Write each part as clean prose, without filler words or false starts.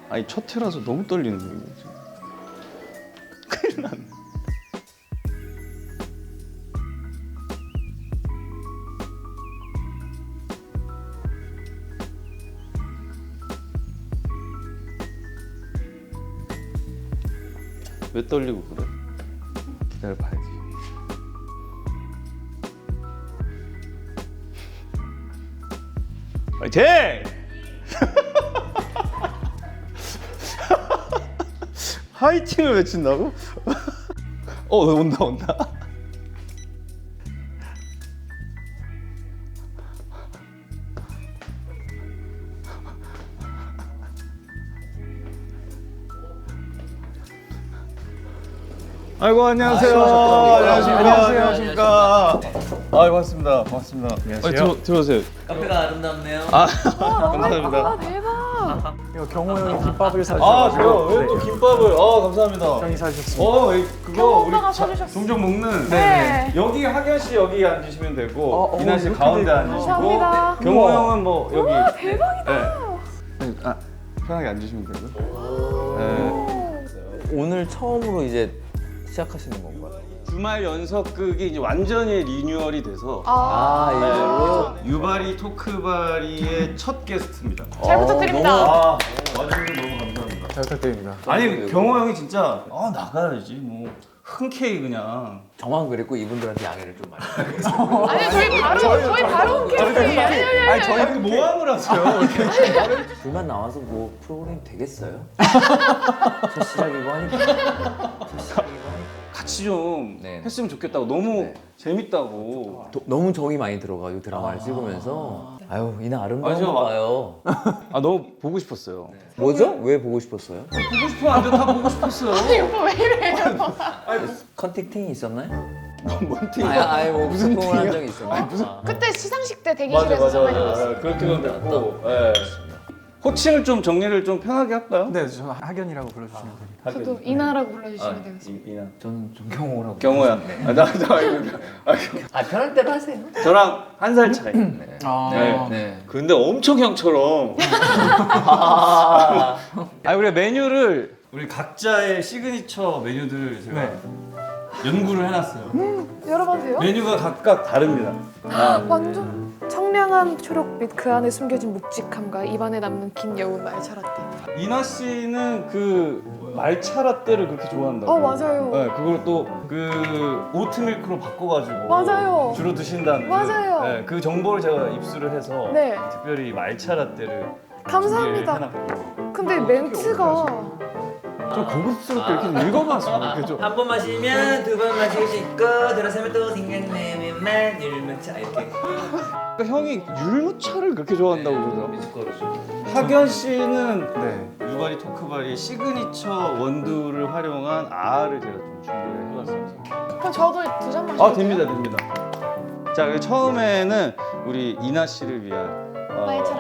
아니 첫 회라서 너무 떨리는 거예요. 큰일 났네. 왜 떨리고 그래? 기다려봐야지. 화이팅! 화이팅을 외친다고? 온다. 아이고 안녕하세요. 안녕하십니까. 반갑습니다. 안녕하세요. 들어오세요. 카페가 아름답네요. 감사합니다. 아, 대박. 이거 경호 형이 김밥을 사주셔가지고. 그래요? 왜 또 김밥을? 감사합니다. 형이 사주셨습니다. 그거 경호 우리 오빠가 사주셨어요. 종종 먹는. 네. 여기 학연 씨 여기 앉으시면 되고 이나 씨 이렇게 가운데 돼 앉으시고 감사합니다. 경호 형은 뭐 여기. 와, 대박이다. 네. 편하게 앉으시면 되고요. 네. 오늘 처음으로 이제 시작하시는 건가요? 주말 연속극이 이제 완전히 리뉴얼이 돼서 아, 유바리 토크바리의 첫 게스트입니다. 잘 부탁드립니다. 와주셔서 너무 감사합니다. 잘 부탁드립니다. 아니 경호 형이 진짜 나가야지 뭐 흔쾌히 그냥. 저만 그랬고 이분들한테 양해를 좀 많이. 아니 저희 바로 온 케이스. 아니 저희 뭐 하느라 하세요? 둘만 나와서 뭐 프로그램 되겠어요? 저 시작이고 하니까. 같이 좀 네. 했으면 좋겠다고 너무 네. 재밌다고. 너무 정이 많이 들어가지고 드라마를 찍으면서 아유 이날 아름다운 맞아. 거 봐요. 너무 보고 싶었어요. 뭐죠? 왜 보고 싶었어요? 보고 싶으면 안 돼. 다 보고 싶었어요. 오빠 왜 이래요? 컨택팅이 있었나요? 뭔 팀? 아예 뭐 무슨 무슨 한 팅이야? 적이 있었나요? 그때 시상식 때 대기실에서 선배님이었어요. 그렇게도 됐고. 예. 호칭을 좀 정리를 좀 편하게 할까요? 네, 저는 학연이라고 불러주시면 됩니다. 저도 이나라고 불러주시면 되겠습니다. 이나. 저는 정경호라고. 경호야. 편할 대로 하세요. 저랑 한 살 차이. 네. 근데 엄청 형처럼. 우리 메뉴를 우리 각자의 시그니처 메뉴들을 제가 연구를 해놨어요. 열어봐도 돼요? 메뉴가 각각 다릅니다. 완전 청량한 초록빛 그 안에 숨겨진 묵직함과 입안에 남는 긴 여운 말차 라떼. 이나 씨는 그 말차 라떼를 그렇게 좋아한다고. 맞아요. 네, 그걸 또 그 오트밀크로 바꿔가지고 맞아요. 주로 드신다는. 맞아요. 네, 그 정보를 제가 입수를 해서 네. 특별히 말차 라떼를 감사합니다. 준비를 해놨고. 근데 멘트가 좀 고급스럽게 이렇게 읽어봐서 이렇게 좀. 한 번 마시면 두 번 마시고 싶고 들어서면 또 생각나면 율무차 이렇게. 그러니까 형이 율무차를 그렇게 좋아한다고 그러더라고요. 뮤지컬을. 학연 씨는 네. 유바리 토크바리의 시그니처 원두를 활용한 아를 제가 좀 준비를 해봤습니다. 그럼 저도 두 잔 마셔도 돼요? 됩니다. 자, 그리고 처음에는 우리 이나 씨를 위한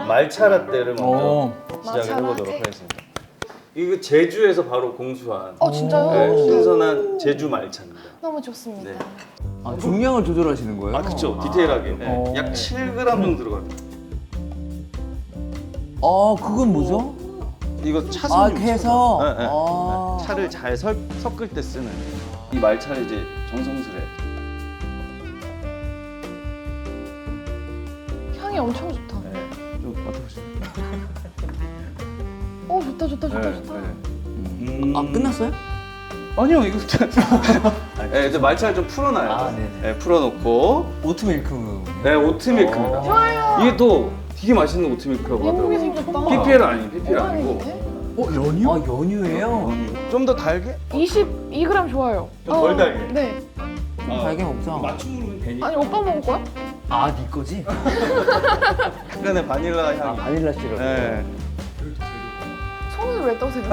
말차 라떼를 먼저 시작을 말차 해보도록 라떼. 하겠습니다. 이거 제주에서 바로 공수한 진짜요? 네, 신선한 제주 말차입니다. 너무 좋습니다. 네. 아, 중량을 조절하시는 거예요? 그렇죠. 디테일하게. 네, 약 네. 7g 정도 들어갑니다. 그건 뭐죠? 이거 차순 해서? 네, 네. 아. 차를 잘 섞을 때 쓰는 이 말차를 이제 정성스레. 향이 엄청 좋다. 네, 좀 맡아보시죠. 좋다. 끝났어요? 아니요, 이거 네, 이제 말차를 좀 풀어놔요. 네네. 네, 풀어놓고. 오트밀크. 네, 오트밀크입니다. 좋아요. 이게 또 되게 맛있는 오트밀크라고 예쁘게 하더라고요. 생겼다. PPL 아니에요, PPL 아니고. 연유? 연유예요? 좀 더 달게? 22g 좋아요. 좀덜 달게. 네. 달게 먹자. 맞춤으로 되니까. 아니 오빠 먹을 거야? 네 거지? 약간의 바닐라 향이. 바닐라 시럽. 네. 손을 왜 떠세요?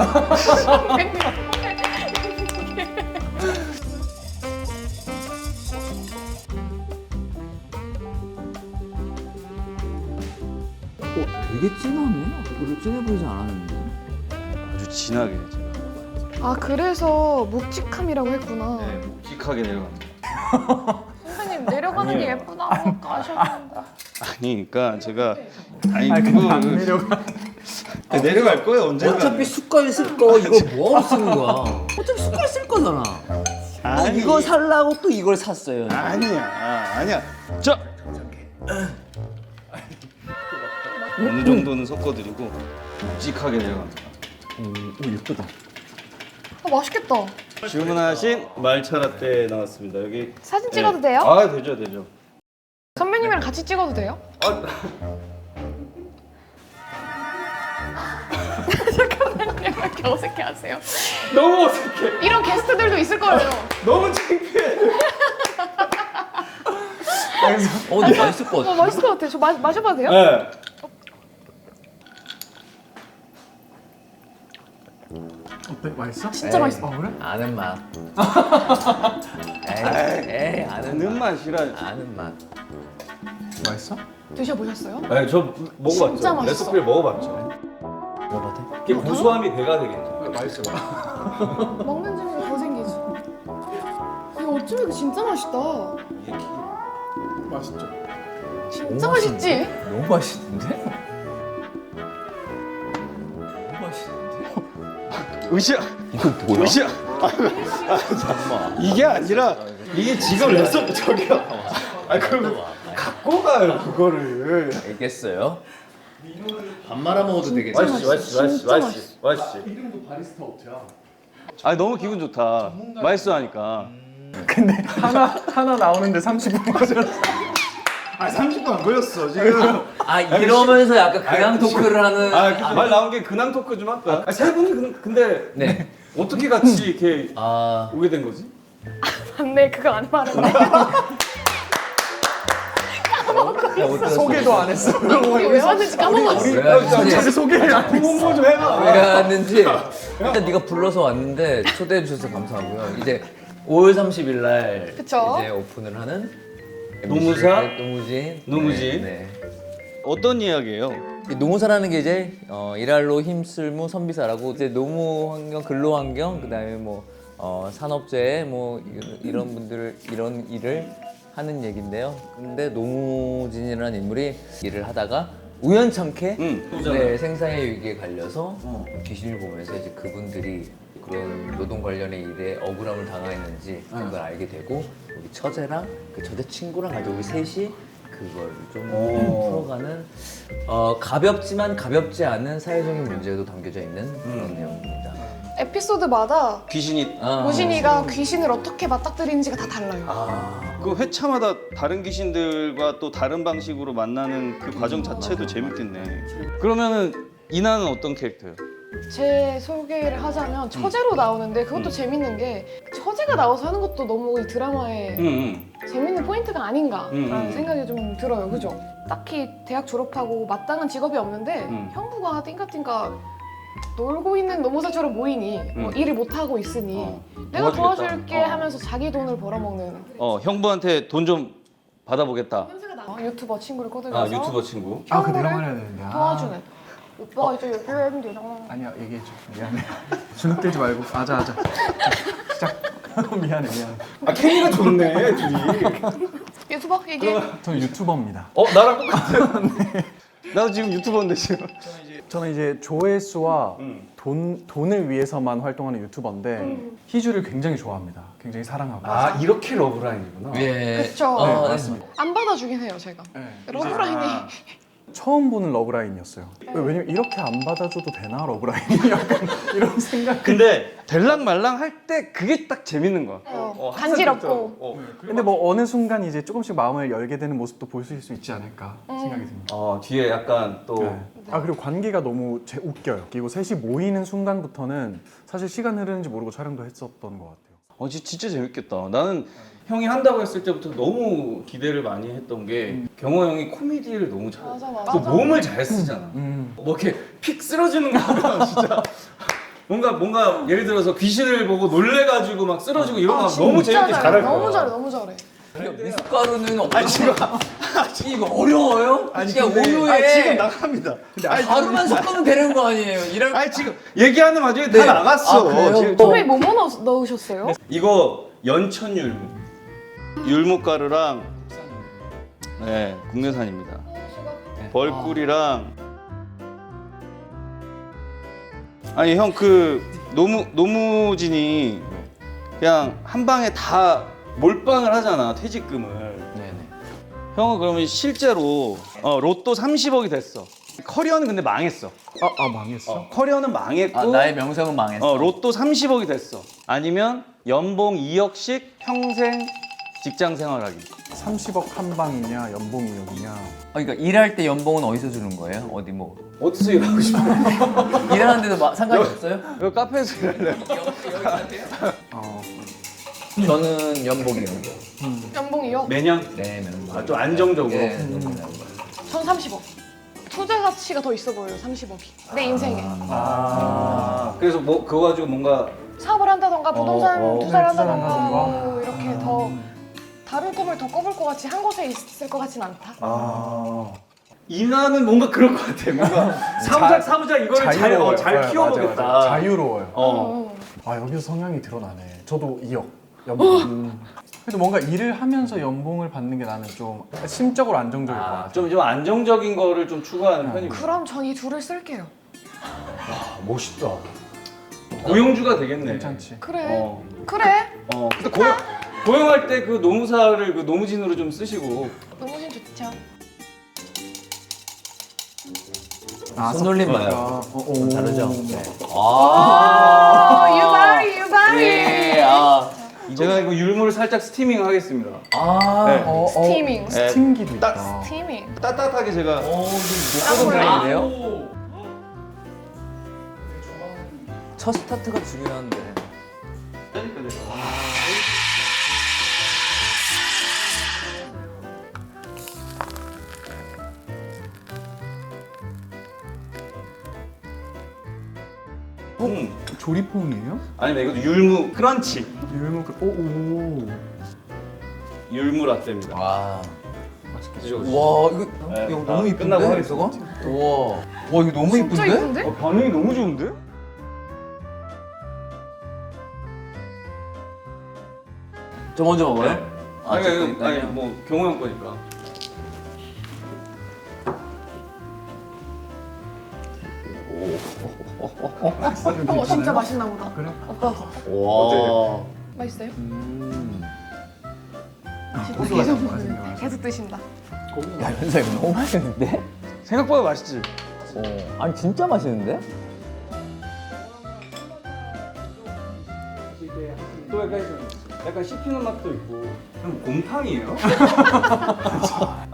되게 진하네? 별로 진해 보이지 않았는데. 아주 진하게 제가. 그래서 묵직함이라고 했구나. 네, 묵직하게 내려갑니다. 선생님 내려가는 게 예쁘다고 하셨는데. 아니, 그러니까 제가 근데 안 내려가. 내려갈 거예요 언젠가. 어차피 숟갈 쓸 거 이거 뭐하러 쓰는 거야? 어차피 숟갈 쓸 거잖아. 아니. 이거 살라고 또 이걸 샀어요. 아니야. 자. 어느 정도는 섞어드리고 묵직하게 내려갑니다. 오 예쁘다. 맛있겠다. 주문하신 말차 라떼 나왔습니다. 여기 사진 찍어도 돼요? 아 되죠. 선배님이랑 같이 찍어도 돼요? 잠깐만요. 왜 이렇게 어색해하세요? 너무 어색해. 이런 게스트들도 있을 거예요. 너무 창피해. 근데 맛있을 것 같아. 맛있을 것 같아요. 저 마셔봐도 돼요? 네. 어때? 맛있어? 진짜 맛있어. 그래? 아는 맛. 에이, 아는 는 맛이라. 아는 맛. 맛있어? 드셔보셨어요? 네, 저 먹어봤죠. 진짜 맛있어. 레시피를 먹어봤죠. 먹어봐도 돼? 이게 고소함이 배가 되겠죠. 맛있어. 먹는 재미가 더 생기지. 이거 어쩜 이거 진짜 맛있다. 맛있죠? 진짜 맛있지? 너무 맛있는데? 너무 맛있는데? 으쌰. 이거 뭐야? 으쌰. 잠깐만. 이게 아니라 이게 지금 레시피 저기요. 아 그럼 갖고 가요 그거를. 알겠어요. 밥 말아 먹어도 되겠지? 맛있지. 이름도 바리스타 업체야. 아 너무 기분 좋다. 맛있어 하니까. 근데 하나 나오는데 30분 걸렸어. 아 30분 안 걸렸어 지금. 아 이러면서 약간 그냥 토크를 하는. 말 나온 게 근황 토크 좀 할까? 세 분이 근데 네. 어떻게 같이 이렇게 아 오게 된 거지? 맞네, 그거 안 말했네. 소개도 안 했어. 이게 왜 왔는지 까먹었어. 왜 왔는지 자기 소개를 안 했어. 홍보 좀 해봐. 왜 왔는지 일단 네가 불러서 왔는데 초대해 주셔서 감사하고요. 이제 5월 30일 날 그쵸? 이제 오픈을 하는 노무사? 노무진. 네. 어떤 이야기예요? 이 노무사라는 게 이제 일할로 힘쓸무 선비사라고 이제 노무 환경, 근로 환경, 그다음에 뭐 산업재해 뭐 이런 분들 이런 일을 하는 얘긴데요. 근데 노무진이라는 인물이 일을 하다가 우연찮게 네, 생사의 위기에 갈려서 귀신을 보면서 이제 그분들이 그런 노동 관련의 일에 억울함을 당하였는지 그걸 알게 되고 우리 처제랑 그 처제 친구랑 아주 우리 셋이 그걸 좀 풀어가는 가볍지만 가볍지 않은 사회적인 문제도 담겨져 있는 그런 내용입니다. 에피소드마다 귀신이 무진이가 귀신을 어떻게 맞닥뜨리는지가 다 달라요. 그 회차마다 다른 귀신들과 또 다른 방식으로 만나는 그 과정 자체도 재밌겠네. 그러면은 이나는 어떤 캐릭터예요? 제 소개를 하자면 처제로 나오는데 그것도 재밌는 게 처제가 나와서 하는 것도 너무 이 드라마의 재밌는 포인트가 아닌가라는 생각이 좀 들어요. 그죠? 딱히 대학 졸업하고 마땅한 직업이 없는데 형부가 띵까띵까 놀고 있는 노무사처럼 보이니 일을 못하고 있으니 내가 도와주겠다. 도와줄게 하면서 자기 돈을 벌어먹는 형부한테 돈 좀 받아보겠다. 냄새가 나. 유튜버 친구를 꺼들여서 유튜버 친구. 아, 그 내가 말해야 되는데. 도와주는 오빠가 이제 얘기를 하면 되잖아. 아니야, 얘기해줘. 미안해. 주눅들지 말고. 아자. 시작. 미안해. 케미가 좋네 둘이. 유튜버 얘기해. 저는 유튜버입니다. 나랑 똑같아. 나도 지금 유튜버인데 지금. 저는 이제 조회수와 돈을 위해서만 활동하는 유튜버인데 희주를 굉장히 좋아합니다. 굉장히 사랑하고. 이렇게 러브라인이구나. 예. 그쵸. 네, 네. 맞습니다. 안 받아주긴 해요 제가. 네. 러브라인이 처음 보는 러브라인이었어요. 왜냐면 이렇게 안 받아줘도 되나 러브라인이 약간 이런 생각. 근데 될랑 말랑 할 때 그게 딱 재밌는 거야. 간지럽고. 근데 뭐 어느 순간 이제 조금씩 마음을 열게 되는 모습도 볼 수 있지 않을까 생각이 듭니다. 뒤에 약간 또 네. 아 그리고 관계가 너무 웃겨요. 그리고 셋이 모이는 순간부터는 사실 시간 흐르는지 모르고 촬영도 했었던 것 같아요. 진짜 재밌겠다. 나는 형이 한다고 했을 때부터 너무 기대를 많이 했던 게 경호 형이 코미디를 너무 잘해. 맞아. 또 몸을 잘 쓰잖아. 뭐 이렇게 픽 쓰러지는 거 보면 진짜 뭔가 예를 들어서 귀신을 보고 놀래가지고 막 쓰러지고 이런 거 너무 재밌게 잘할 거야. 너무 잘해. 미숫가루는 이거 어려워요? 그냥 우유에 지금 나갑니다. 가루만 섞으면 되는 거 아니에요? 지금 얘기하는 와중에 다 나갔어. 그래요? 지금 처음에 뭐뭐 넣으셨어요? 이거 연천율무, 율무가루랑 국내산입니다. 벌꿀이랑 아니 형 그 노무진이 그냥 한 방에 다 몰빵을 하잖아 퇴직금을. 네네. 형은 그러면 실제로 로또 30억이 됐어. 커리어는 근데 망했어. 망했어? 커리어는 망했고 아 나의 명성은 망했어. 로또 30억이 됐어. 아니면 연봉 2억씩 평생 직장 생활하기. 30억 한 방이냐 연봉 2억이냐. 그러니까 일할 때 연봉은 어디서 주는 거예요? 어디 뭐 어디서 일하고 싶어? 일하는데도 상관이 없어요? 이거 카페에서 일할래? 저는 연봉이요. 연봉 2억. 매년? 네, 명봉. 좀 안정적으로? 네, 전 30억. 투자 가치가 더 있어 보여요. 30억이. 내 인생에. 그래서 뭐 그거 가지고 뭔가 사업을 한다던가 부동산 투자를 투자를 한다던가 한다던가. 뭐 이렇게 더 다른 꿈을 더 꿔볼 것 같이 한 곳에 있을 것 같진 않다. 인하는 뭔가 그럴 것 같아. 뭔가 사부작 이거를 자유로워요. 잘 네, 키워보겠다. 맞아, 맞아. 자유로워요. 어. 여기서 성향이 드러나네. 저도 2억 연봉. 그래도 뭔가 일을 하면서 연봉을 받는 게 나는 좀 심적으로 안정적일 것 같아. 좀 안정적인 거를 좀 추구하는 편이고. 그럼 전 이 둘을 쓸게요. 멋있다. 고용주가 되겠네. 괜찮지. 그래. 그래. 근데 고용할 때 그 노무사를 그 노무진으로 좀 쓰시고. 노무진 좋죠. 손놀림 섞여요. 봐요. 오. 다르죠? 네. 유바리. 예, 제가 이거 율무를 살짝 스티밍 하겠습니다. 네. 스티밍. 스팀기도 있다. 스티밍. 따뜻하게 제가. 조금 다른데요? 첫 스타트가 중요한데. 조리퐁이에요? 아니면 이것도 율무 크런치. 율무 오. 율무 라떼입니다. 와. 드셔보시죠. 와 이거 네, 이거 다 너무 이쁜데? 끝나고 하겠습니다. 와. 와 이거 너무 진짜 이쁜데? 이쁜데? 반응이 너무 좋은데? 저 먼저 먹어요? 아니, 저 아니, 거니까요. 뭐 경호 형 거니까. 진짜 맛있나 보다. 그래? 오빠도. 와. 맛있어요? 고소하죠. 계속 맛있네, 맛있네. 계속 드신다. 야 현사 이거 너무 맛있는데? 생각보다 맛있지? 아니 진짜 맛있는데? 또 약간 씹히는 맛도 있고. 형 곰탕이에요?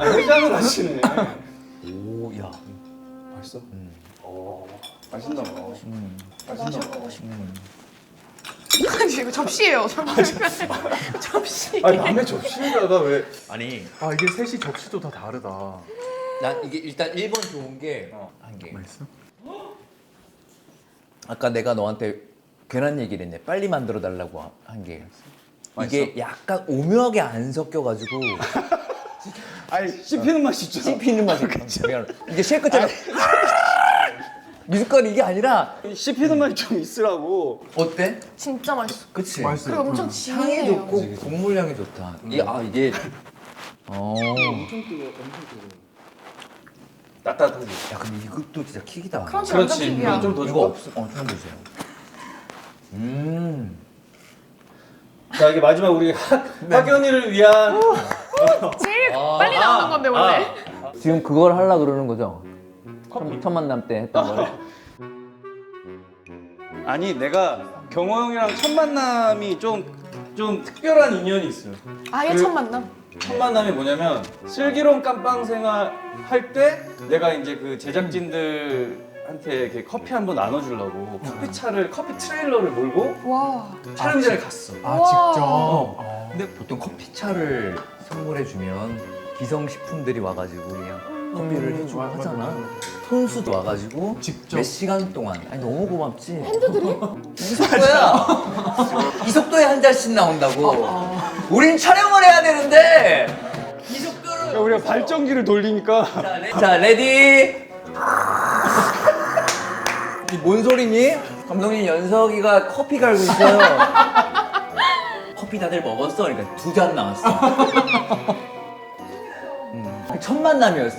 해장을 하시네. 오, 야. 맛있어? 맛있나 봐. 마셔보고 싶어. 아니 이거 접시예요. 접시. 아니 남의 접시에다가 왜? 아니, 이게 셋이 접시도 다 다르다. 난 이게 일단 1번 좋은 게 한 개. 맛있어? 아까 내가 너한테 괜한 얘기를 했네. 빨리 만들어 달라고 한 게. 이게 약간 오묘하게 안 섞여가지고 아니 씹히는 맛이 있죠. 씹히는 맛이 있어. 이게 쉐이크처럼 뮤지컬 이게 아니라 씹히는 맛이 좀 있으라고. 어때? 진짜 맛있어. 그치? 맛있어. 그리고 엄청 향이 진해요. 좋고 국물 향이 좋다. 이게 따뜻하지. 야 근데 이것도 진짜 킥이다. 크런치 완전 그렇지. 킥이야. 좀 더 이거 줘. 없어? 좀 주세요. 자 이게 마지막 우리 학연이를 위한. 제일 빨리 나오는 건데 원래. 지금 그걸 하려 그러는 거죠? 첫 만남 때 했던 걸. 아니 내가 경호 형이랑 첫 만남이 좀 특별한 인연이 있어요. 아예 첫 만남. 첫 만남이 뭐냐면 슬기로운 깜빵 생활 할 때 내가 이제 그 제작진들한테 이렇게 커피 한번 나눠주려고 커피 트레일러를 몰고 와. 촬영장에 갔어. 우와. 직접. 근데 보통 커피차를 선물해 주면 기성식품들이 와가지고 그냥 커피를 해주고 하잖아. 손수도 와가지고 직접. 몇 시간 동안. 아니 너무 고맙지. 핸드들이? 이 속도야. 이 속도에 한 잔씩 나온다고. 우린 촬영을 해야 되는데 이 속도를. 우리가 발전기를 돌리니까 자 레디. 이 뭔 소리니? 감독님 연석이가 커피 갈고 있어요. 커피 다들 먹었어? 그러니까 2잔 나왔어. 첫 만남이었어.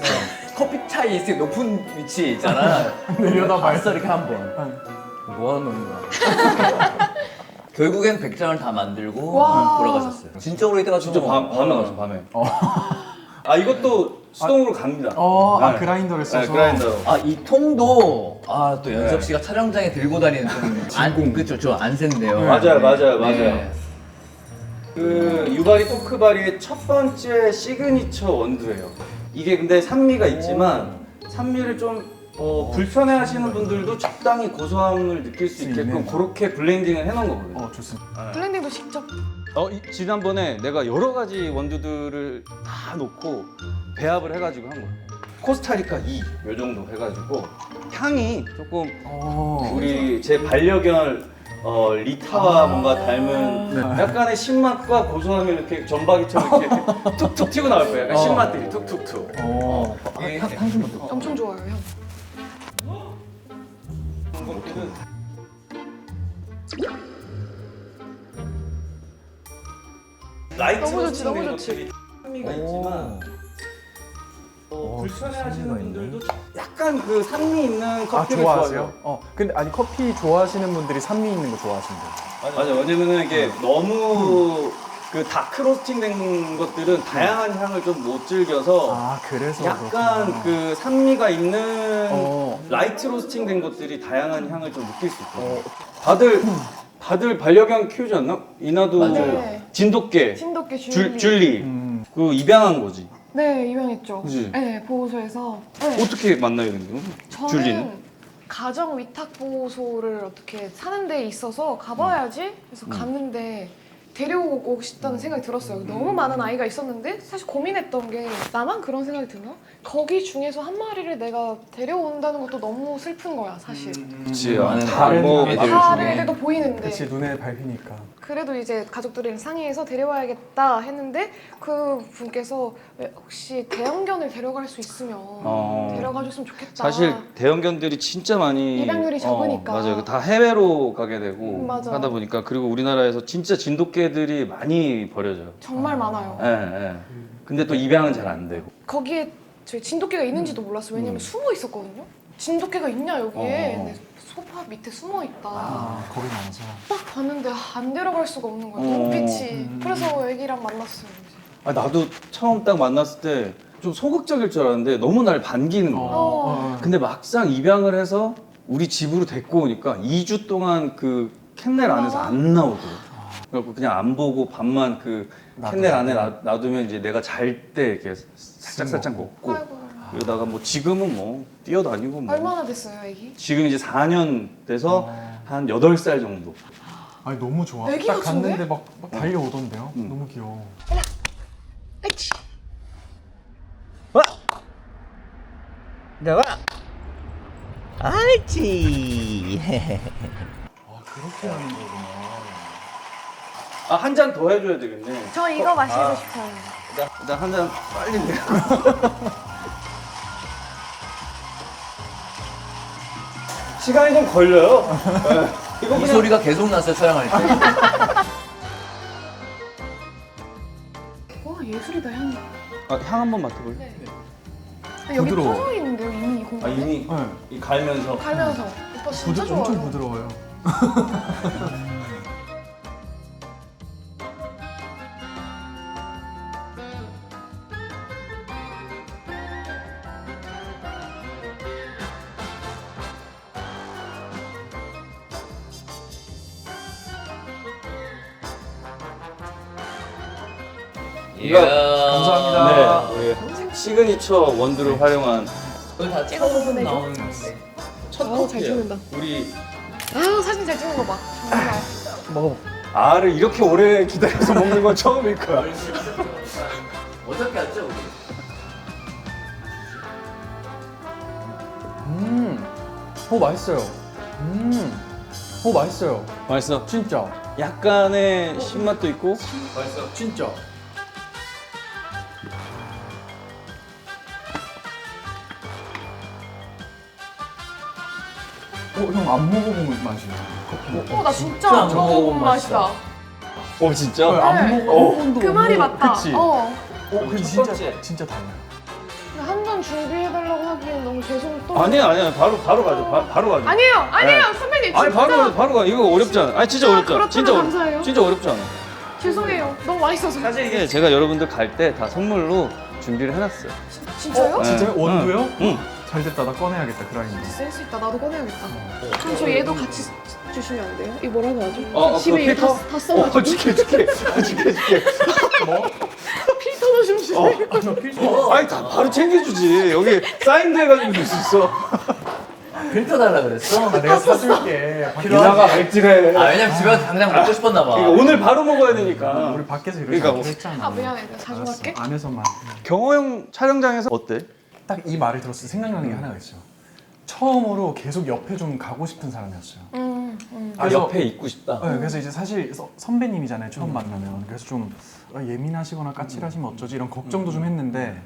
커피 차에 있을 높은 위치에 있잖아. 내려다 봤어 이렇게 한 번. 뭐 하는 거야? 결국엔 100장을 다 만들고 와. 돌아가셨어요. 진짜 오래 있다가 진짜 밤에 갔어 밤에. 아 이것도 수동으로 갑니다. 아 네. 그라인더를 써서. 네, 그라인더로. 아, 이 통도 또 연석 씨가 촬영장에 들고 다니는 안 그쵸, 저 안센데요. 맞아요. 그 유바리 토크바리의 첫 번째 시그니처 원두예요. 이게 근데 산미가 있지만 산미를 좀 불편해하시는 분들도 적당히 고소함을 느낄 수 있게끔 있네. 그렇게 블렌딩을 해놓은 거거든요. 좋습니다. 블렌딩도 직접. 지난번에 내가 여러 가지 원두들을 다 놓고 배합을 해가지고 한 거예요. 코스타리카 2, 요 정도 해가지고 향이 조금 우리 제 반려견 리타와 뭔가 닮은 약간의 신맛과 고소함이 이렇게 전박이처럼 이렇게 툭툭 튀고 나올 거예요. 약간 신맛들이 툭툭툭. 향수만 또. 엄청 좋아요, 형. 라이트 너무 좋지, 너무 로스팅된 좋지. 것들이 산미가 있지만 불편해하시는 분들도 약간 그 산미 있는 아 커피를 좋아하세요? 좋아해요. 근데 아니 커피 좋아하시는 분들이 산미 있는 거 좋아하신대요. 맞아. 왜냐면은 이게 너무 그 다크 로스팅된 것들은 다양한 향을 좀 못 즐겨서 아 그래서 약간 그렇구나. 그 산미가 있는 어. 라이트 로스팅된 것들이 다양한 향을 좀 느낄 수 있거든요. 다들 반려견 키우지 않나? 이나도 맞아요. 진돗개, 진돗개 줄리. 줄리 그 입양한 거지. 네, 유명했죠. 그지? 네, 보호소에서. 네. 어떻게 만나게 된 거야? 저는 줄리는? 가정 위탁 보호소를 어떻게 사는 데 있어서 가봐야지. 그래서 갔는데 데려오고 싶다는 생각이 들었어요. 너무 많은 아이가 있었는데 사실 고민했던 게 나만 그런 생각이 드나? 거기 중에서 한 마리를 내가 데려온다는 것도 너무 슬픈 거야, 사실. 그치. 많은 다른 애들 다른데도 보이는데. 그치 눈에 밟히니까. 그래도 이제 가족들이랑 상의해서 데려와야겠다 했는데 그 분께서 왜 혹시 대형견을 데려갈 수 있으면 데려가 줬으면 좋겠다. 사실 대형견들이 진짜 많이 입양률이 적으니까. 맞아요. 다 해외로 가게 되고 맞아. 하다 보니까 그리고 우리나라에서 진짜 진돗개들이 많이 버려져요. 정말 많아요. 예. 근데 또 입양은 잘 안 되고. 거기에 저희 진돗개가 있는지도 몰랐어요. 왜냐면 숨어 있었거든요. 진돗개가 있냐 여기에. 근데 소파 밑에 숨어 있다. 아 거기 많아서. 딱 봤는데 안 데려갈 수가 없는 거예요. 눈빛이. 그래서 애기랑 만났어요. 이제. 아, 나도 처음 딱 만났을 때 좀 소극적일 줄 알았는데 너무 날 반기는 거야. 근데 막상 입양을 해서 우리 집으로 데리고 오니까 2주 동안 그 캔넬 안에서 안 나오더라고. 그래갖고 그냥 안 보고 밤만 그 캔넬 안에 놔두면 이제 내가 잘 때 이렇게 살짝 먹고 아이고. 그러다가 뭐 지금은 뭐 뛰어다니고 뭐 얼마나 됐어요, 애기? 지금 이제 4년 돼서 한 8살 정도. 아니 너무 좋아. 애기 딱 같은데? 갔는데 막 달려오던데요. 너무 귀여워. 아이치. 나와. 알지. 아 그렇게 하는 거구나. 아, 한 잔 더 해줘야 되겠네. 저 이거 마시고 싶어요. 나 한 잔 빨리 내. 시간이 좀 걸려요. 네. 이거 이 그냥 소리가 계속 났어요, 촬영할 때. 와 예술이다 향이. 향 한번 맡아볼래? 네. 여기 부드러워. 퍼져 있는데요 이미 이 공간에? 이미 네. 이 갈면서. 갈면서 오빠 진짜 좋아요. 엄청 부드러워요. 감사합니다. 네, 우리 시그니처 원두를 활용한 그건 다 찍어서 처음 보내줘. 나오는 첫 잘 커피예요. 찍는다. 우리 아 사진 잘 찍는 거 봐. 정말. 먹어봐. 알을 이렇게 오래 기다려서 먹는 건 처음일 거야. 어떻게 왔죠, 우리? 맛있어요. 맛있어요. 맛있어. 진짜. 약간의 신맛도 있고. 진짜. 형 안 먹어본 맛이에요. 나 진짜 안 먹어본 맛이다. 진짜? 안 먹어본 그 말이 맞다. 그치? 근데 첫 번째. 진짜 달라요. 한 잔 준비해달라고 하기엔 너무 죄송 또. 아니야. 바로 가죠. 바로 가죠. 아니에요, 선배님 선배님 아니 진짜 바로 가. 이거 어렵지 않아. 아니 진짜 어렵지 않아. 그렇다면 진짜 감사해요. 진짜 어렵지 않아. 죄송해요. 너무 맛있어서. 사실 이게 제가 여러분들 갈 때 다 선물로 준비를 해놨어요. 진짜요? 네. 진짜요? 원두요? 응. 잘 됐다. 나 꺼내야겠다 그라인더. 센스 있다. 나도 꺼내야겠다. 그럼 저 얘도 같이 주시면 안 돼요? 이 뭐라고 하죠? 어, 집에 이거 필터? 다 써가지고 줄게. 필터도 좀 주세요. 아니 다 바로 챙겨주지. 여기 사인도 해가지고 줄 수 있어. 필터 달라 그랬어? 내가 사줄게. 누나가 알지래. 아 왜냐면 집에 가서 당장 먹고 싶었나 봐. 그러니까 오늘 바로 먹어야 되니까. 우리 밖에서 이렇게 그러니까 했잖아. 아 미안해. 내가 자주 갈게. 안에서만. 경호형 촬영장에서 어때? 딱 이 말을 들었을 때 생각나는 게 하나가 있어요. 처음으로 계속 옆에 좀 가고 싶은 사람이었어요. 아 그래서- 옆에 있고 싶다. 네, 그래서 이제 사실 선배님이잖아요 처음 만나면. 그래서 좀 예민하시거나 까칠하시면 어쩌지 이런 걱정도 좀 했는데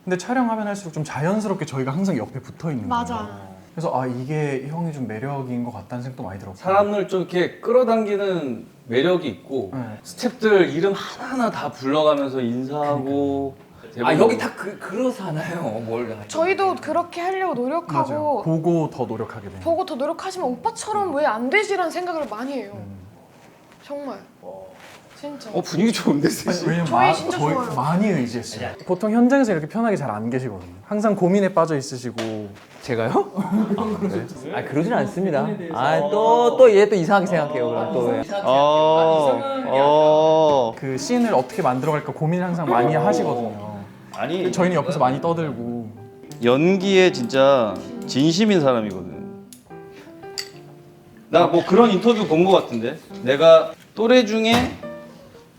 근데 촬영하면 할수록 좀 자연스럽게 저희가 항상 옆에 붙어 있는 거예요. 맞아. 그래서 아 이게 형이 좀 매력인 것 같다는 생각도 많이 들었고. 사람을 좀 이렇게 끌어당기는 매력이 있고 네. 스태프들 이름 하나하나 다 불러가면서 인사하고. 아 여기 다 그러잖아요. 뭘 다. 저희도 그렇게 하려고 맞아요. 노력하고 보고 더 노력하게 돼요. 보고 더 노력하시면 오빠처럼 왜 안 되지라는 생각을 많이 해요. 정말. 진짜. 분위기 좋은데 셋이. 왜냐면 저희 진짜 저희 좋아요. 많이 의지했어요. 보통 현장에서 이렇게 편하게 잘 안 계시거든요. 항상 고민에 빠져 있으시고. 제가요? 아 그러진 않습니다. 아또 얘 또 이상하게 생각해요. 그럼 또 왜? 그 씬을 어떻게 만들어갈까 고민을 항상 많이 하시거든요. 아니 저희는 옆에서 많이 떠들고. 연기에 진짜 진심인 사람이거든. 나 뭐 그런 인터뷰 본 것 같은데 내가 또래 중에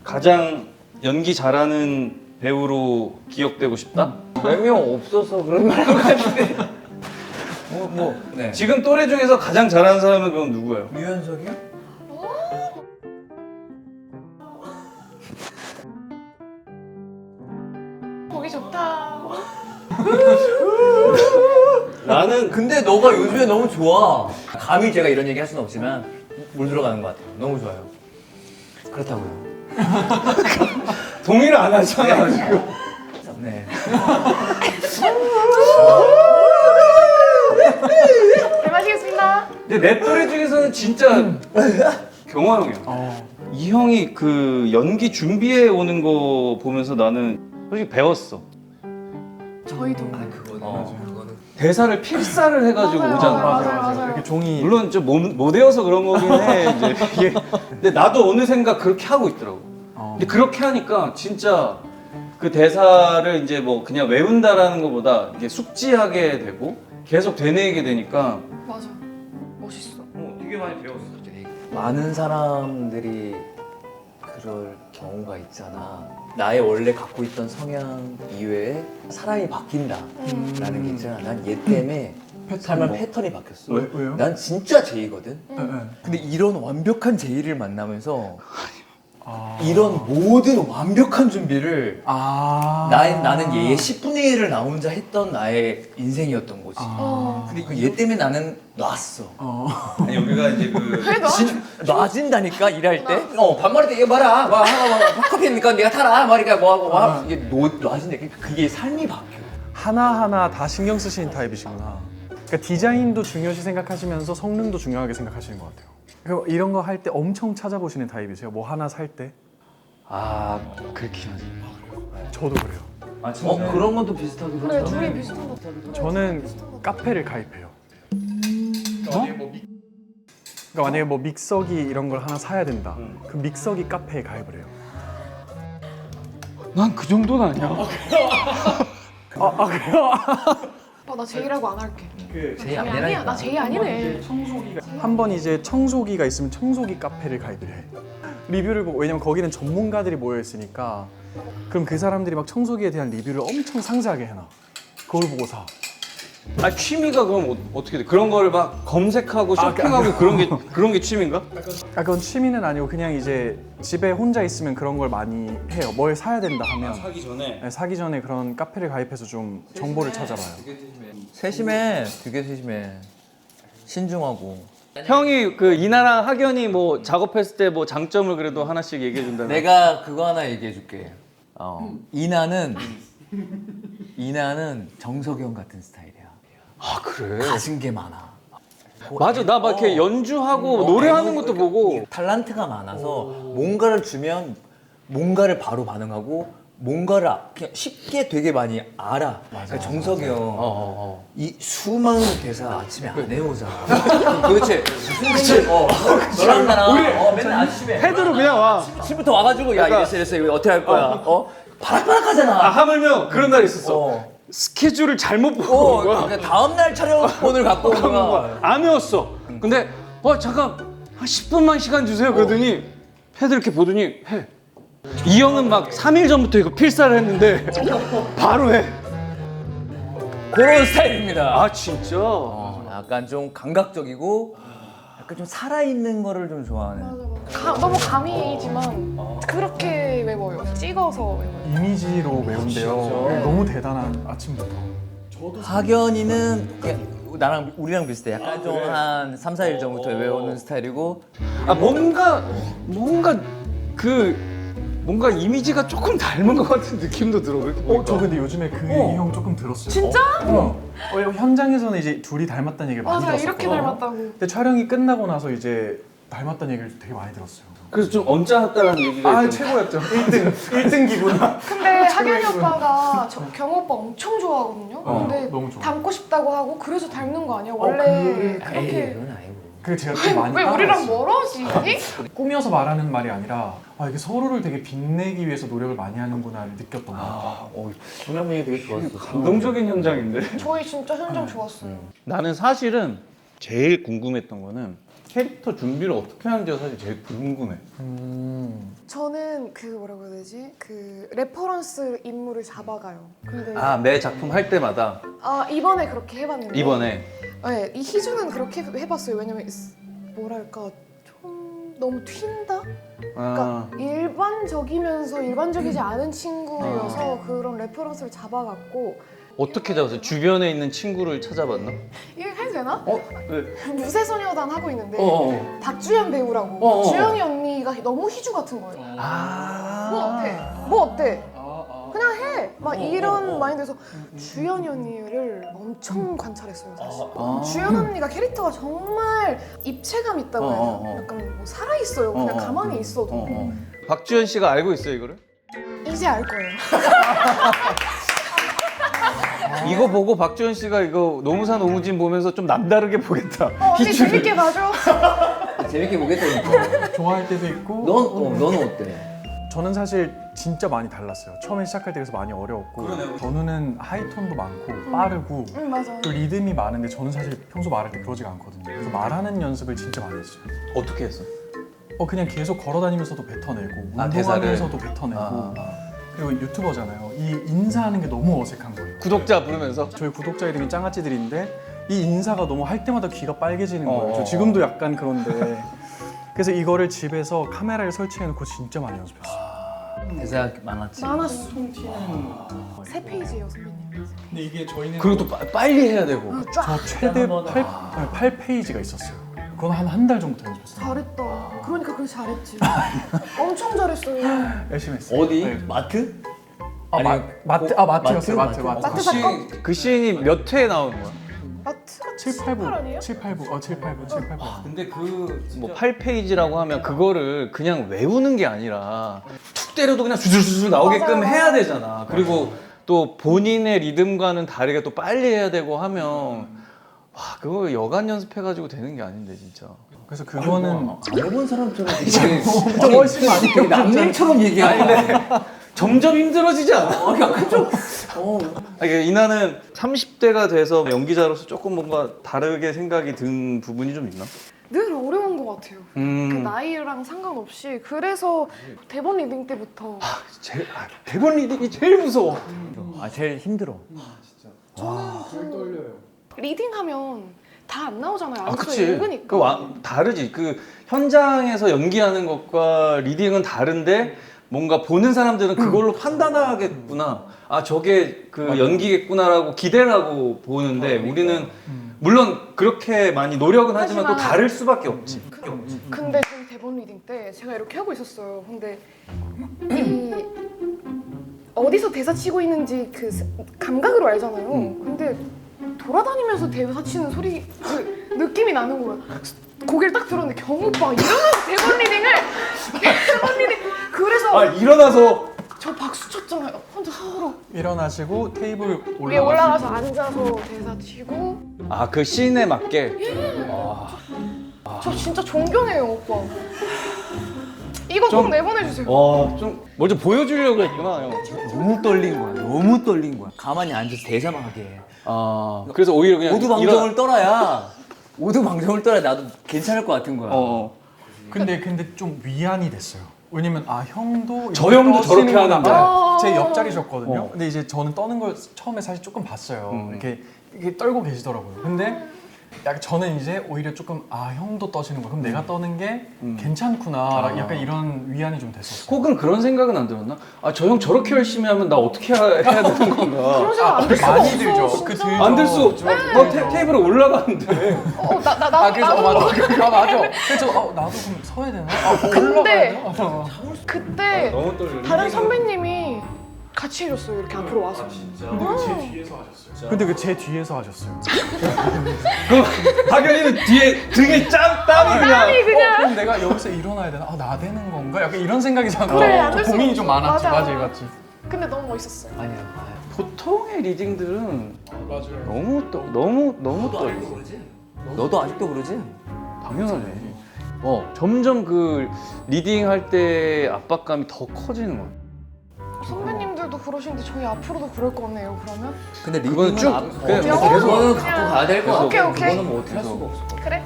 가장 연기 잘하는 배우로 기억되고 싶다? 몇 명 없어서 그런 말한 것 같은데. 네. 지금 또래 중에서 가장 잘하는 사람은 그럼 누구예요? 유연석이요? 보기 좋다. 나는 근데 너가 요즘에 너무 좋아. 감히 제가 이런 얘기 할 수는 없지만 물 들어가는 것 같아요. 너무 좋아요. 그렇다고요. 동의를 안 하잖아 지금. 네. 잘 마시겠습니다. 근데 내 또래 중에서는 진짜 경화 형이야. 이 형이 그 연기 준비해 오는 거 보면서 나는 솔직히 배웠어. 저희도. 그거는 대사를 필사를 해가지고 맞아요. 오잖아. 맞아요. 이렇게 종이. 물론 좀 못 외워서 그런 거긴 해. 이제 이게. 근데 나도 어느샌가 그렇게 하고 있더라고. 근데 그렇게 하니까 진짜 그 대사를 이제 뭐 그냥 외운다라는 것보다 이게 숙지하게 되고 계속 되뇌이게 되니까 맞아. 멋있어. 되게 많이 배웠어. 많은 사람들이 그럴 경우가 있잖아. 나의 원래 갖고 있던 성향 이외에 사람이 바뀐다라는 게 있잖아. 난 얘 때문에 삶의 패턴이 바뀌었어. 왜요? 난 진짜 제이거든. 네, 네. 근데 이런 완벽한 제이를 만나면서 아. 이런 모든 완벽한 준비를 나는 얘의 10분의 1을 나 혼자 했던 나의 인생이었던 거지. 근데 얘 때문에 나는 놨어. 아니, 여기가 이제 그 왜 너? 놔진다니까 일할 때. 반말할 때 이거 봐라. 커피니까 내가 타라. 말이니까 뭐하고 와. 이게 놔진다. 그게 삶이 바뀌어. 하나하나 다 신경 쓰시는 타입이시구나. 그러니까 디자인도 중요시 생각하시면서 성능도 중요하게 생각하시는 것 같아요. 그리고 이런 거 할 때 엄청 찾아보시는 타입이세요? 뭐 하나 살 때? 그렇긴 하지. 저도 그래요. 그런 것도 비슷하게 그래 둘이 비슷한 거. 저는 카페를 가입해요. 그러니까 만약에 뭐 믹서기 이런 걸 하나 사야 된다. 그 믹서기 카페에 가입을 해요. 난 그 정도는 아니야. 그래요? 나 제이라고 안 할게. 제이 안 아니야. 되라니까. 나 제이 아니네. 한 번 이제 청소기가 있으면 청소기 카페를 가입을 해. 리뷰를 보고, 왜냐면 거기는 전문가들이 모여 있으니까 그럼 그 사람들이 막 청소기에 대한 리뷰를 엄청 상세하게 해놔. 그걸 보고 사. 취미가 그럼 어떻게 돼? 그런 거를 막 검색하고 쇼핑하고 그런 게 취미인가? 그건 취미는 아니고 그냥 이제 집에 혼자 있으면 그런 걸 많이 해요. 뭘 사야 된다 하면 사기 전에. 네, 사기 전에 그런 카페를 가입해서 좀 정보를 찾아봐요. 세심해. 되게 세심해. 신중하고. 형이 그 이나랑 학연이 뭐 작업했을 때 뭐 장점을 그래도 하나씩 얘기해 준다면. 내가 그거 하나 얘기해 줄게. 이나는 정석이 형 같은 스타일이야. 그래? 가진 게 많아. 맞아, 나 막 이렇게 연주하고 노래하는 것도 보고. 탤런트가 많아서 뭔가를 주면 뭔가를 바로 반응하고 뭔가를 그냥 쉽게 되게 많이 알아. 그러니까 정석이 형, 이 수많은 대사 아침에 안 외우잖아. 도대체 무슨 너랑 나랑 맨날 아침에 헤드로 그냥 와. 아침부터 와가지고 야 이랬어 이거 어떻게 할 거야? 바락바락하잖아. 하물며 그런 날 있었어. 스케줄을 잘못 보고 온 거야. 그러니까 다음 날 촬영본을 갖고 온 거야. 안 외웠어. 근데 잠깐 한 10분만 시간 주세요. 그러더니 헤드 이렇게 보더니 해. 이 형은 막 3일 전부터 이거 필사를 했는데 바로 해. 그런 스타일입니다. 아 진짜? 약간 좀 감각적이고 약간 좀 살아있는 거를 좀 좋아하는. 너무 감이지만 그렇게 외워요. 찍어서 외워요. 이미지로 외운대요. 너무 대단한 아침부터. 학연이는 그냥 우리랑 비슷해. 약간 좀 한 3, 4일 전부터 외우는 스타일이고 뭔가 이미지가 조금 닮은 것 같은 느낌도 들어. 그렇게 보니까. 저 근데 요즘에 그 얘기 형 조금 들었어요. 진짜? 현장에서는 이제 둘이 닮았다는 얘기를 많이 맞아, 들었어요. 이렇게 닮았다고. 근데 촬영이 끝나고 나서 이제 닮았다는 얘기를 되게 많이 들었어요. 그래서 좀 언짢았다라는 얘기가 있던데. 최고였죠. 1등 기분. 근데 하경이 오빠가 경호 오빠 엄청 좋아하거든요. 근데 너무 좋아. 닮고 싶다고 하고 그래서 닮는 거 아니야? 원래 그렇게. 그건 아니고. 그 제가 좀 많이 왜 우리랑 따라했어요. 멀어지니? 꾸며서 말하는 말이 아니라 이게 서로를 되게 빛내기 위해서 노력을 많이 하는구나를 느꼈던 것 같아요. 조명명이 되게 좋았어. 감동적인 현장인데. 저희 진짜 현장 좋았어요. 나는 사실은 제일 궁금했던 거는 캐릭터 준비를 어떻게 하는지가 사실 제일 궁금해. 저는 그 뭐라고 해야 되지? 그 레퍼런스 인물을 잡아가요. 근데 매 작품 할 때마다 이번에 그렇게 해봤는데 이번에 네, 이 희주는 그렇게 해봤어요. 왜냐면 뭐랄까 좀 너무 튄다? 그러니까 일반적이면서 일반적이지 않은 친구여서 그런 레퍼런스를 잡아갔고 어떻게 잡았어? 주변에 있는 친구를 찾아봤나? 이게 해도 되나? 네. 무쇠소녀단 하고 있는데 어. 박주연 배우라고 주연이 언니가 너무 희주 같은 거예요. 뭐 어때? 그냥 해! 막 이런 마인드에서 주연이 언니를 엄청 관찰했어요 사실. 주연 언니가 캐릭터가 정말 입체감 있다고 해야 되나? 약간 뭐 살아있어요. 그냥 가만히 있어도. 박주현 씨가 알고 있어요 이거를? 이제 알 거예요. 이거 보고 박주현 씨가 이거 노무사 노무진 보면서 좀 남다르게 보겠다. 언니 재밌게 봐줘. 재밌게 보겠다. 좋아할 때도 있고 너는 어때? 저는 사실 진짜 많이 달랐어요. 처음에 시작할 때 그래서 많이 어려웠고 전우는 하이톤도 많고 빠르고 맞아. 또 리듬이 많은데 저는 사실 평소 말할 때 그러지가 않거든요. 그래서 말하는 연습을 진짜 많이 했어요. 어떻게 했어? 그냥 계속 걸어다니면서도 뱉어내고 대사를? 운동하면서도 뱉어내고 그리고 유튜버잖아요. 이 인사하는 게 너무 어색한 거예요. 구독자 부르면서? 저희 구독자 이름이 짱아찌들인데 이 인사가 너무 할 때마다 귀가 빨개지는 거예요. 저 지금도 약간 그런데 그래서 이거를 집에서 카메라를 설치해놓고 진짜 많이 연습했어요. 대사 많았지. 많았어. 3페이지예요 선배님. 근데 이게 저희는 그리고 또 빨리 해야 되고. 쫙. 저 최대 8페이지가 있었어요. 그건 한 달 전부터 연습했어요. 잘했다. 그러니까 그렇게 잘했지. 엄청 잘했어요. 열심히 했어요. 어디? 네. 마트? 마트였어요. 마트. 마트 사건? 그 시인이 몇 회에 나오는 거야? 마트가 7, 8부. 아니에요? 7, 8부. 7, 8부. 근데 뭐 8페이지라고 하면 그거를 그냥 외우는 게 아니라 툭 때려도 그냥 주술주술 나오게끔 맞아요. 해야 되잖아. 그리고 또 본인의 리듬과는 다르게 또 빨리 해야 되고 하면 그거 여간 연습해가지고 되는 게 아닌데 진짜. 그래서 그거는 안 해본 사람처럼 더 훨씬 많이 되게 남일처럼 얘기하는데 점점 힘들어지지 않아? 이나는 30대가 돼서 연기자로서 조금 뭔가 다르게 생각이 든 부분이 좀 있나? 늘 어려운 것 같아요. 그 나이랑 상관없이 그래서 대본 리딩 때부터 대본 리딩이 제일 무서워. 제일 힘들어. 리딩하면 다 안 나오잖아요. 안에서 그치. 읽으니까. 다르지. 그 현장에서 연기하는 것과 리딩은 다른데 뭔가 보는 사람들은 그걸로 판단하겠구나. 저게 그 연기겠구나라고 기대를 하고 보는데 우리는 물론 그렇게 많이 노력은 하지만 또 다를 수밖에 없지. 근데 저희 대본 리딩 때 제가 이렇게 하고 있었어요. 근데 이 어디서 대사 치고 있는지 그 감각으로 알잖아요. 근데 돌아다니면서 대사 치는 소리 느낌이 나는 거야. 고개를 딱 들었는데 경호 오빠가 이러면서 대본 리딩 그래서 일어나서 저 박수 쳤잖아요. 혼자 속으로 일어나시고 테이블 위에 올라가서 앉아서 대사 치고 그 씬에 맞게. 저 진짜 존경해요 오빠. 이거 꼭 좀- 내보내주세요. 좀 먼저 보여주려고 했구나 형. 너무 떨린 거야. 너무 떨린 거야. 가만히 앉아서 대사만 하게 해. 그래서 오히려 그냥 모두 방정을 떨어야 모두 방정을 떨어야 나도 괜찮을 것 같은 거야. 근데 좀 위안이 됐어요. 왜냐면 형도 저 형도 저렇게 떠시는구나. 하는구나. 제 옆자리셨거든요. 근데 이제 저는 떠는 걸 처음에 사실 조금 봤어요. 이렇게 떨고 계시더라고요. 근데 약간 저는 이제 오히려 조금 형도 떠시는 거. 그럼 내가 떠는 게 괜찮구나. 약간 이런 위안이 좀 됐었어요. 혹은 그런 생각은 안 들었나? 저 형 저렇게 열심히 하면 나 어떻게 해야 되는 건가? 그런 생각 안 들 수가 많이 없어. 들죠. 진짜. 그 들죠. 안 들 수 없죠. 테이블에 올라가는데. 나 그래서 맞아. 그래서 나도 그럼 서야 되나? 근데 올라가야 되나? 그때 너무 떨려. 다른 선배님이 같이 해줬어요. 이렇게 앞으로 와서. 근데 그 제 뒤에서 하셨어요. 그럼 박연이는 뒤에 등에 땀이 그냥. 땀이 그냥. 그럼 내가 여기서 일어나야 되나? 나 되는 건가? 약간 이런 생각이 자꾸 그래, 안 될 수가 고민이 좀 없어. 많았지. 맞아. 맞지. 근데 너무 멋있었어요. 아니야. 보통의 리딩들은 맞아요. 너무 떨려. 너도 아직도 그러지? 당연하네. 점점 그 리딩 할 때 압박감이 더 커지는 거야. 선배님들도 그러시는데 저희 앞으로도 그럴 거네요. 그러면 근데 그거는 쭉 그냥 계속 그거는 갖고 가야 될 것 같아. 오케이, 오케이. 그거는 뭐 어떻게 할 수가 없어. 그래?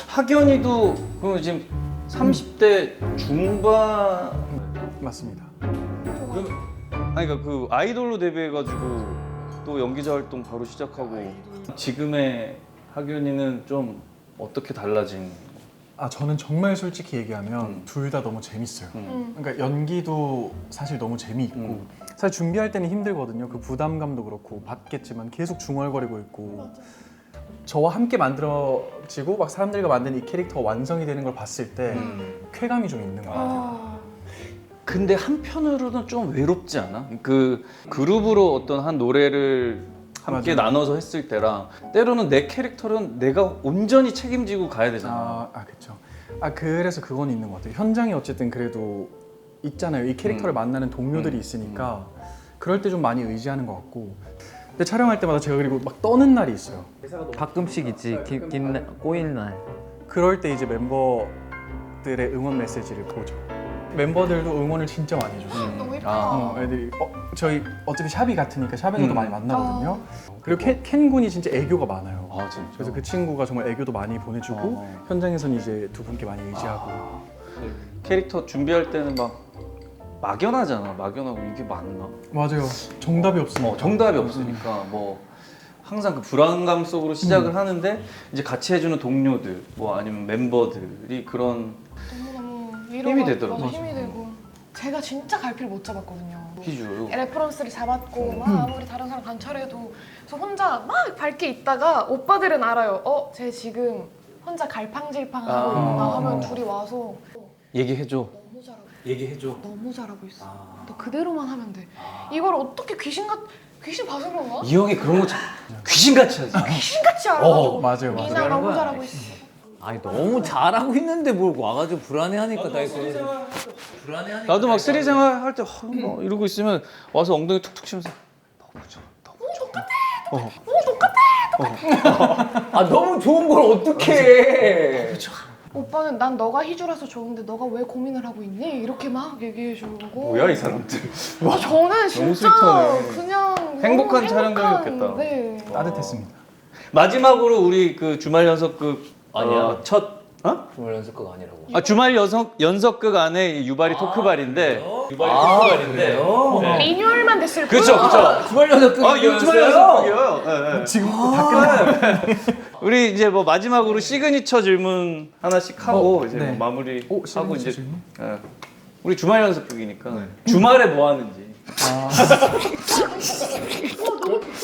학연이도 그럼 지금 30대 중반. 맞습니다. 그러니까 그 아이돌로 데뷔해가지고 또 연기자 활동 바로 시작하고 지금의 학연이는 좀 어떻게 달라진? 저는 정말 솔직히 얘기하면 둘 다 너무 재밌어요. 그러니까 연기도 사실 너무 재미있고 사실 준비할 때는 힘들거든요. 그 부담감도 그렇고 받겠지만 계속 중얼거리고 있고 저와 함께 만들어지고 막 사람들과 만든 이 캐릭터가 완성이 되는 걸 봤을 때 쾌감이 좀 있는 것 같아요. 근데 한편으로는 좀 외롭지 않아? 그 그룹으로 어떤 한 노래를 함께 맞아요. 나눠서 했을 때랑 때로는 내 캐릭터는 내가 온전히 책임지고 가야 되잖아. 그렇죠. 그래서 그건 있는 것 같아요. 현장에 어쨌든 그래도 있잖아요. 이 캐릭터를 만나는 동료들이 있으니까 그럴 때 좀 많이 의지하는 것 같고. 근데 촬영할 때마다 제가 그리고 막 떠는 날이 있어요. 가끔씩 있지. 꼬일 날. 그럴 때 이제 멤버들의 응원 메시지를 보죠. 멤버들도 응원을 진짜 많이 해줘요. 너무 예쁘다. 애들이 저희 어차피 샵이 같으니까 샵에서도 많이 만나거든요. 그리고 켄 군이 진짜 애교가 많아요. 진짜. 그래서 그 친구가 정말 애교도 많이 보내주고 현장에서는 이제 두 분께 많이 의지하고. 캐릭터 준비할 때는 막 막연하잖아. 막연하고 이게 맞나? 맞아요. 정답이 없으니까. 정답이 없으니까 뭐 항상 그 불안감 속으로 시작을 하는데 이제 같이 해주는 동료들 뭐 아니면 멤버들이 그런 너무너무 힘이 위로가 되더라고요. 맞아, 힘이 되고. 제가 진짜 갈피를 못 잡았거든요. 희주요. 레퍼런스를 잡았고 막 아무리 다른 사람 관찰해도 그래서 혼자 막 밝게 있다가 오빠들은 알아요. 쟤 지금 혼자 갈팡질팡하고 있구나 하면 둘이 와서 얘기해줘. 너무 잘하고 얘기해줘. 너무 잘하고 있어. 너 그대로만 하면 돼. 이걸 어떻게 귀신 봐서 그런가? 이 형이 그런 거 귀신같이 하지. 귀신같이 알아가지고 맞아요. 이나 너무 잘하고 있어. 아니 너무 잘하고 있는데 뭘 와가지고 불안해하니까 나 이거 불안해하니까 나도 막 쓰리 생활 할 때 이러고 있으면 와서 엉덩이 툭툭 치면서 너무 좋아. 아 너무 좋은 걸 어떻게 해? 오빠는 난 너가 희주라서 좋은데 너가 왜 고민을 하고 있니? 이렇게 막 얘기해주고. 뭐야 이 사람들. 저는 진짜 스윗하네. 그냥 행복한 너무 촬영장이었겠다. 네. 따뜻했습니다. 마지막으로 우리 그 주말 연속극 아니야. 첫 주말 연습극 아니라고. 주말 연속극 안에 유발이 토크발인데 토크발인데요? 리뉴얼만 됐을 그쵸 뿐. 그쵸. 주말 연습극. 이거 주말 연속극이에요. 네. 지금 다 끝나. 우리 이제 뭐 마지막으로 시그니처 질문 하나씩 하고 이제 네. 뭐 마무리 하고 시그니처 이제 질문? 우리 주말 연습극이니까 주말에 뭐 하는지.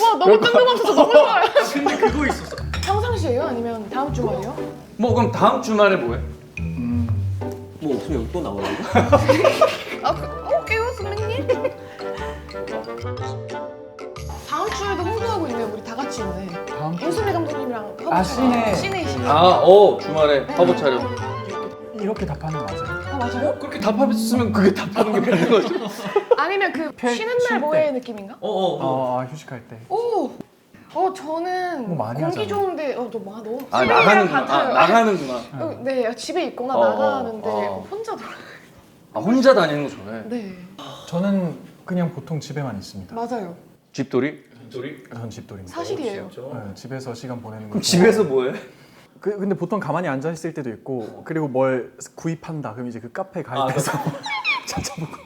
와 너무 뜬금없어서 너무 좋아요. 근데 그거 있었어. 평상시에요? 아니면 다음 주말이요? 뭐 그럼 다음 주말에 뭐해? 뭐 없으면 여기 또 나오라고? 오케이요 선배님. 다음 주에도 홍보하고 있네요. 우리 다 같이 있네. 다음 주? 윤수미 감독님이랑 화보 시내. 시내. 주말에 화보 촬영. 이렇게 답하는 거 맞아요? 아 맞아요? 그렇게 답했으면 그게 답하는 게 맞는 거죠. 아니면 그 쉬는 쉴 날 때. 뭐해 느낌인가? 휴식할 때. 오. 저는 뭐 많이 공기 하잖아. 좋은데 너무 아 시내랑 나가는구나. 같아요. 나가는구나. 네 집에 있거나 어, 나가는데 어. 혼자 돌아. 혼자 다니는 거 좋아해. 네 저는 그냥 보통 집에만 있습니다. 맞아요. 집돌이? 전 집돌입니다. 사실이에요. 네, 집에서 시간 보내는 거. 그럼 집에서 뭐해? 근데 보통 가만히 앉아 있을 때도 있고 그리고 뭘 구입한다 그럼 이제 그 카페 가입해서 찾아보고.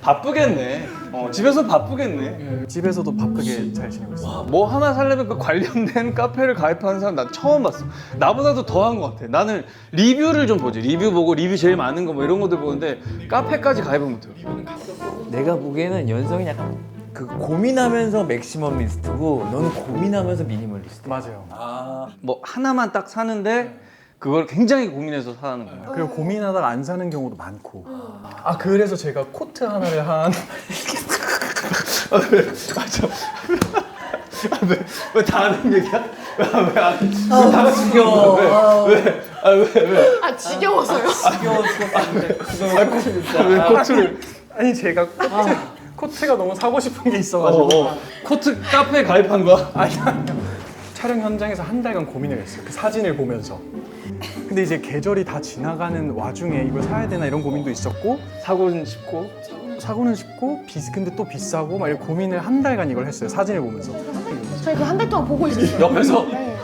바쁘겠네. 집에서 바쁘겠네. 집에서도 바쁘게 잘 지내고 있어요. 뭐 하나 살려면 그 관련된 카페를 가입하는 사람 난 처음 봤어. 나보다도 더한 것 같아. 나는 리뷰를 좀 보지. 리뷰 보고 리뷰 제일 많은 거 뭐 이런 것들 보는데 카페까지 가입은 못해요. 내가 보기에는 연성이 약간 그 고민하면서 맥시멀리스트고 너는 고민하면서 미니멀리스트. 맞아요. 뭐 하나만 딱 사는데 그걸 굉장히 고민해서 사는 거야. 그리고 고민하다가 안 사는 경우도 많고. 그래서 제가 코트 하나를 한 왜다 아는 얘기야? 아 지겨워서요. 왜 코트를 아니 제가 코트가 너무 사고 싶은 게 있어가지고 코트 카페에 가입한 거야? 아니요. 촬영 현장에서 한 달간 고민을 했어요. 그 사진을 보면서. 근데 이제 계절이 다 지나가는 와중에 이걸 사야 되나 이런 고민도 있었고 사고는 싶고 사고는 싶고 근데 또 비싸고 막 이런 고민을 한 달간 이걸 했어요. 사진을 보면서. 저희 그 한 달 동안 보고 있었어요. 옆에서 네.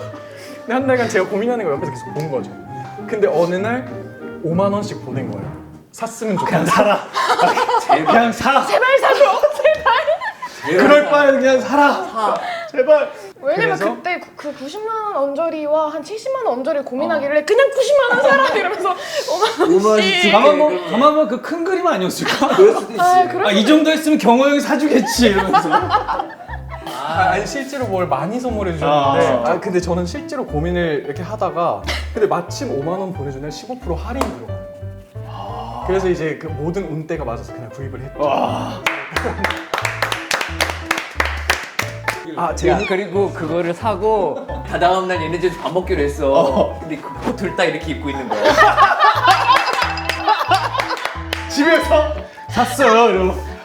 근데 한 달간 제가 고민하는 걸 옆에서 계속 본 거죠. 근데 어느 날 5만 원씩 보낸 거예요. 샀으면 좋겠다. 그냥 사라. 그냥 사. 제발 사줘. 제발. 그럴 바에 그냥 사라. 제발. 왜냐면 그래서? 그때 그 90만 원 언저리와 한 70만 원 언저리 고민하길래 그냥 90만 원 사라 이러면서 5만 원씩. 가만 보면 그 큰 그림 아니었을까? 그럴 이 정도 했으면 경호 형이 사주겠지 이러면서. 아니 실제로 뭘 많이 선물해 주셨는데 근데 저는 실제로 고민을 이렇게 하다가 근데 마침 5만 원 보내준 날 15% 할인 들어가는 거예요. 그래서 이제 그 모든 운대가 맞아서 그냥 구입을 했죠. 제가 그리고 그거를 사고 다 다음 날 얘네 집에서 밥 먹기로 했어. 근데 그 코트를 딱 이렇게 입고 있는 거야. 집에서 샀어요 이러고.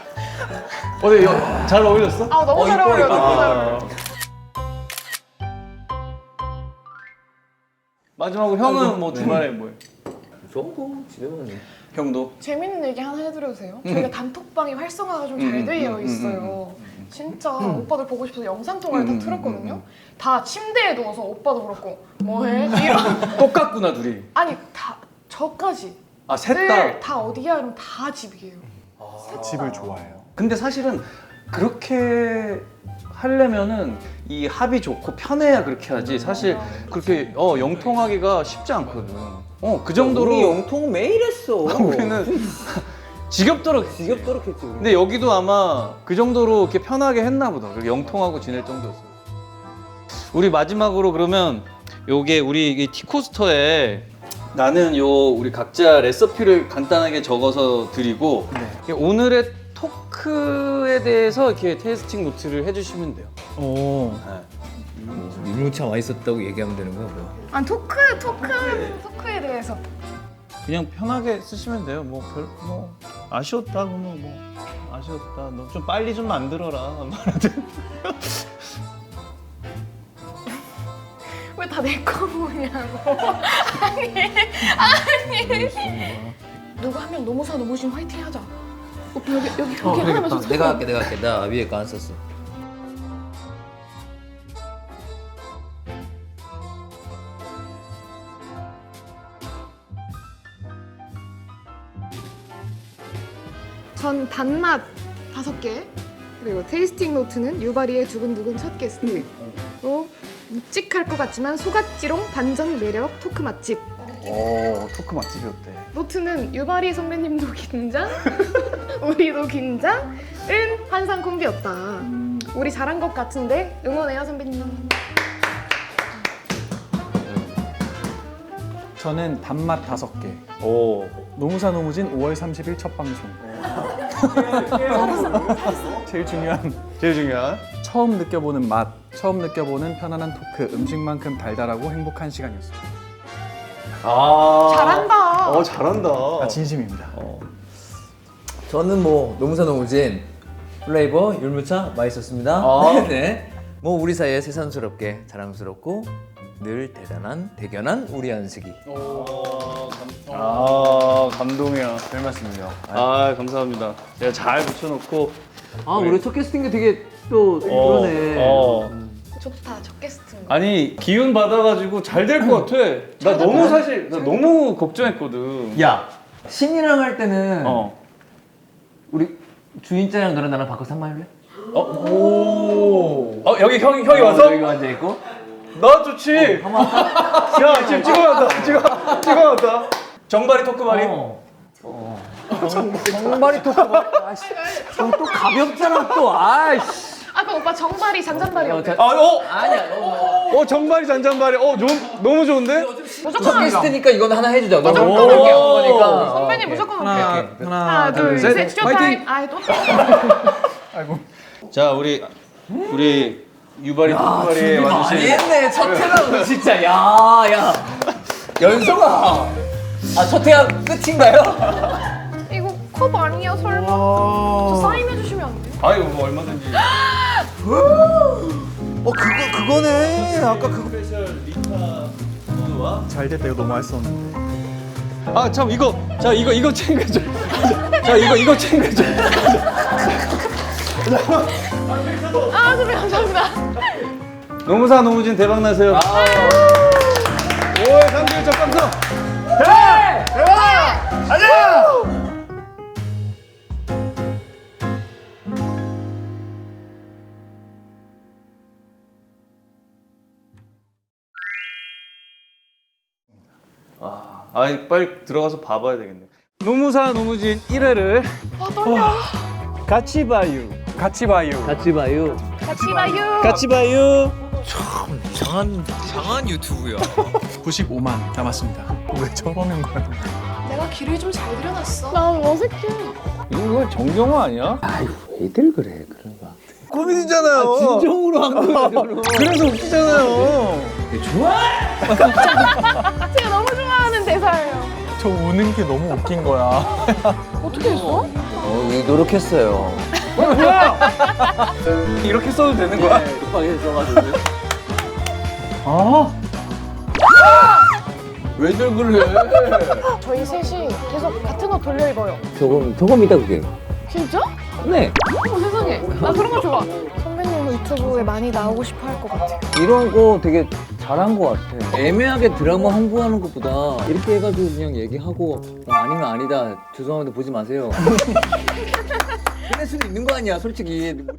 어때 잘 어울렸어? 너무 잘 이뻐, 어울려. 이뻐. 너무 잘 어울려. 마지막으로 형은 뭐 주말에 뭐해? 저뭐 집에만 해. 형도? 재밌는 얘기 하나 해드려도 돼요? 저희가 단톡방이 활성화가 좀 잘 되어 있어요. 진짜 오빠들 보고 싶어서 영상 통화를 다 틀었거든요. 다 침대에 누워서 오빠도 그렇고 뭐해? 이런. 똑같구나 둘이. 아니 다 저까지. 셋 다. 다 어디야? 이러면 다 집이에요. 집을 좋아해요. 근데 사실은 그렇게 하려면은 이 합이 좋고 편해야 그렇게 하지. 사실 그렇게 영통하기가 쉽지 않거든. 그 정도로 우리 영통 매일 했어. 우리는 지겹도록 했지. 우리. 근데 여기도 아마 그 정도로 이렇게 편하게 했나 보다. 그리고 영통하고 지낼 정도였어요. 우리 마지막으로 그러면 요게 우리 이 티코스터에 나는 우리 각자 레시피를 간단하게 적어서 드리고 오늘의 토크에 대해서 이렇게 테이스팅 노트를 해주시면 돼요. 오. 유무차 와 있었다고 얘기하면 되는 거야 뭐야? 아니 토크에 대해서. 그냥 편하게 쓰시면 돼요. 뭐 아쉬웠다 그러면 뭐 아쉬웠다. 너 좀 빨리 좀 만들어라. 말하든. 왜 다 내 거 보냐고. 아니. 누구 한 명 노무사 노무신 화이팅 하자. 오빠 여기 하나만 좀 내가 할게. 나 위에 거 안 썼어. 전 단맛 5개 그리고 테이스팅 노트는 유바리의 두근두근 첫 게스트 또 묵직할 것 같지만 속았지롱 반전 매력 토크 맛집 토크 맛집이었대. 노트는 유바리 선배님도 긴장 우리도 긴장은 환상 콤비였다 우리 잘한 것 같은데 응원해요 선배님. 저는 단맛 5개. 노무사 노무진 5월 30일 첫 방송. 제일 중요한 제일 중요한 처음 느껴보는 맛 처음 느껴보는 편안한 토크, 음식만큼 달달하고 행복한 시간이었습니다. 잘한다. 잘한다. 아, 진심입니다. 저는 뭐 노무사 노무진 플레이버 율무차 맛있었습니다. 네. 뭐 우리 사이에 새삼스럽게 자랑스럽고 늘 대견한 우리 연식이. 감동이야. 별 말씀을요. 감사합니다. 제가 잘 붙여놓고. 우리 첫 캐스팅도 되게 또 그러네. 좋다. 첫 게스트인 거. 아니 기운 받아가지고 잘 될 것 같아. 나 너무 사실 나 너무 걱정했거든. 야, 신이랑 할 때는 어. 우리 주인장이랑 너랑 나랑 바꿔서 한번 할래? 여기 형이 와서? 여기 앉아 있고. 나 좋지. 야 지금 찍어놨다. 찍어놨다. 정발이 토크발이. 정발이 토크. 아씨, 또 가볍잖아 또. 아이씨. 아까 오빠 정발이 잔잔발이 어때? 아니야. 정발이 잔잔발이. 너무 좋은데? 무조건 첫 할게요. 게스트니까 이건 하나 해주자. 무조건 너무 할게요. 거니까. 선배님 무조건 할게요. 하나, 둘, 셋. 쇼타임. 또. 아이고. 자 우리 유발이 토크발이 많이 와주신. 했네. 첫 회가 진짜. 야. 연성아. 첫 회가 끝인가요? 이거 컵 아니야 설마? 저 사인해 주시면 안 돼요? 아이고 뭐 얼마든지. 그거네. 아까 그거. 스페셜 리타 소드와. 잘 됐다. 이거 너무 맛있었는데. 참 이거 챙겨줘. 자 이거 챙겨줘. 선배 감사합니다. 노무사 노무진 대박 나세요. 5월 3일 첫 방송. 빨리 들어가서 봐봐야 되겠네. 노무사 노무진 1회를 떨려. 같이 봐요. 같이 봐요. 같이 봐요. 같이 봐요. 같이 봐요. 장한 유튜브야. 95만 남았습니다. 왜 저러는 거야? 내가 길을 좀 잘 들여놨어. 나 어색해. 이거 정경호 아니야? 애들 그래 그런 거. 고민이잖아요. 진정으로 한 거야. 그래서 웃기잖아요. 좋아. 제가 너무 좋아하는 대사예요. 저 우는 게 너무 웃긴 거야. 어떻게 했어? 노력했어요. 이렇게 써도 되는 거야? 급하게 써가지고. 왜들 그래? 저희 셋이 계속 같은 옷 돌려 입어요. 조금이다 그게. 진짜? 네. 어머 세상에. 나 그런 거 좋아. 선배님 유튜브에 많이 나오고 싶어 할 것 같아. 이런 거 되게 잘한 거 같아. 애매하게 드라마 홍보하는 것보다 이렇게 해가지고 그냥 얘기하고 아니면 아니다. 죄송한데 보지 마세요. 그럴 수도 있는 거 아니야, 솔직히.